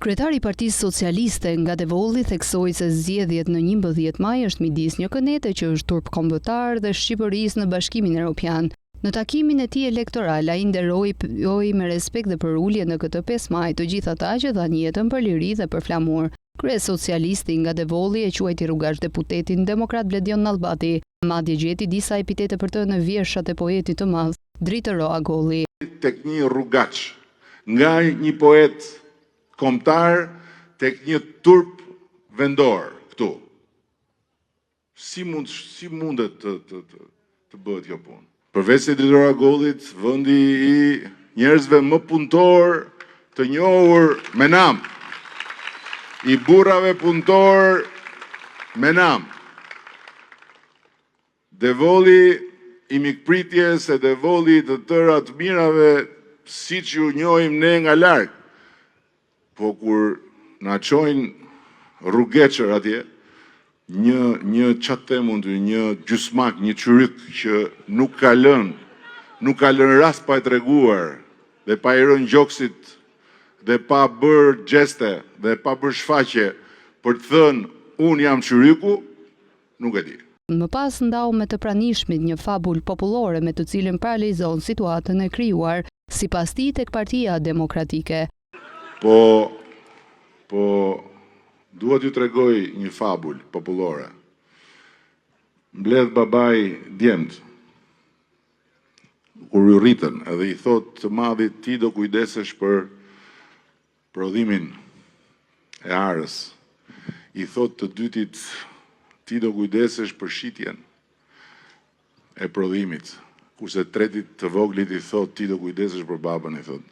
Kryetari i Partisë Socialiste nga Devolli theksoi se zgjedhjet në 11 maj është midis një kënete që është turp kombëtar dhe Shqipërisë në Bashkimin Evropian. Në takimin e tij elektoral ai nderoi me respekt dhe për ulje në këtë 5 maj të gjithë ata që dhanë jetën për liri dhe për flamur. Kryesocialisti nga Devolli e quajti rrugash deputetin demokrat Bledion Nallbati, madje gjeti disa epitete për të në vjershat e poetit të madh Dritëro Agolli. Tek një rrugaç, nga një poet kombëtar tek një turp vendor këtu. Si mundet të bëhet kjo punë? Përveç se Dritëro Agollit, vendi i njerëzve më punëtor të njohur me nam, i burrave punëtor me nam. Devolli i mikpritjes e Devolli të tëra të mirave, siç ju njohim ne nga larg. Po kur na çojnë rrugeçër atje, një çat mund një gjysmak, një çyryk që nuk ka lënë rast pa e treguar dhe pa i rënë gjoksit dhe pa bërë gjeste dhe pa bërë shfaqje për të thënë unë jam çyryku, nuk e di. Më pas ndau me të pranishmit një fabul popullore me të cilën paralizon situatën e krijuar sipas tij tek Partia Demokratike. Po dua t'ju tregoj një fabul popullore. Mbledh babai djemt kur u rritën edhe i thot të madhit ti do kujdesesh për prodhimin e arës. I thot të dytit ti do kujdesesh për shitjen e prodhimit. Kurse tretit të voglit i thot ti do kujdesesh për babën, i thot.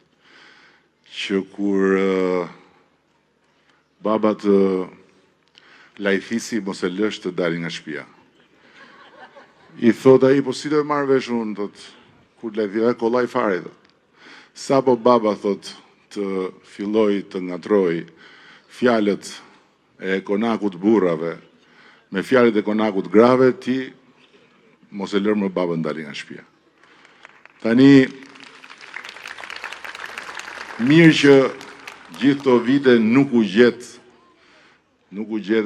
Që kur baba të lajthisi mos e lësh të dalë nga shtëpia. I thot ai, po si do e marr vesh unë, thot, kur lajthi kollaj fare, thot. Sa po baba, thot, të filloj të ngatroj fjalët e konakut burrave me fjalët e konakut grave, ti mos e lër më babën dalë nga shtëpia. Tani mirë që gjithë këto vite nuk u gjet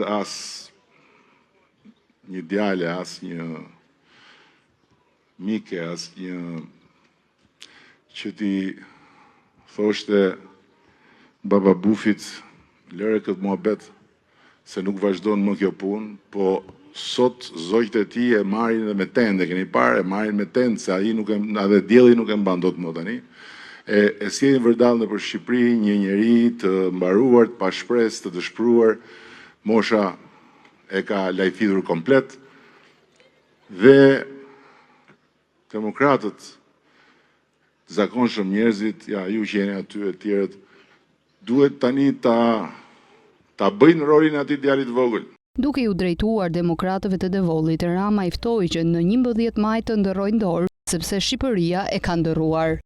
as një djale, as një mike, as një që ti thoshte baba Bufit, lëre këtë muhabet se nuk vazhdon më kjo punë, po sot zogjtë e tij e marrin me tende, keni parë, e marrin me tende se ai nuk e edhe dielli nuk e mban dot më tani. E sjellin vërdall nëpër Shqipëri një njeri të mbaruar, të pa shpresë, të dëshpëruar, mosha e ka lajthitur komplet dhe demokratët, zakonshëm njerëzit, ja ju që jeni aty e tjerët, duhet tani ta bëjnë rolin atij djalit vogël. Duke u drejtuar demokratëve të Devollit, Rama i ftoi që në 11 maj të ndërrojnë dorë, sepse Shqipëria e ka ndërruar.